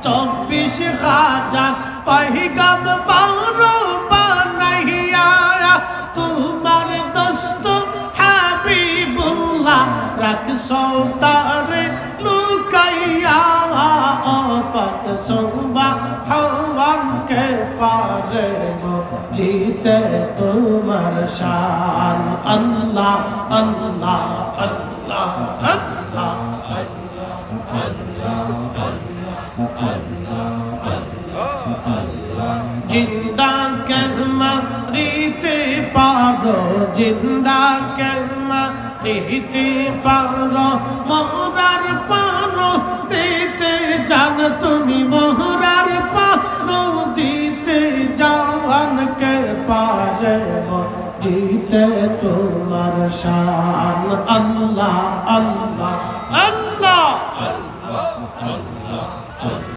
24,000 পয়গম্বর বানাইয়া তোমার দোস্ত হাবিবুল্লাহ রাখছো তারে লুকাইয়া পাক সুবহান কে পারে জিতে তোমার শান আল্লাহ আল্লাহ আল্লাহ আল্লাহ জিন্দা কেলমা দিতে পারো জিন্দা কেলমা দিতে পারো মোরার পারো দিতে জান তুমি মোরার পারো দিতে জান কে পারে জিতে তোমার শান আল্লাহ আল্লাহ আল্লাহ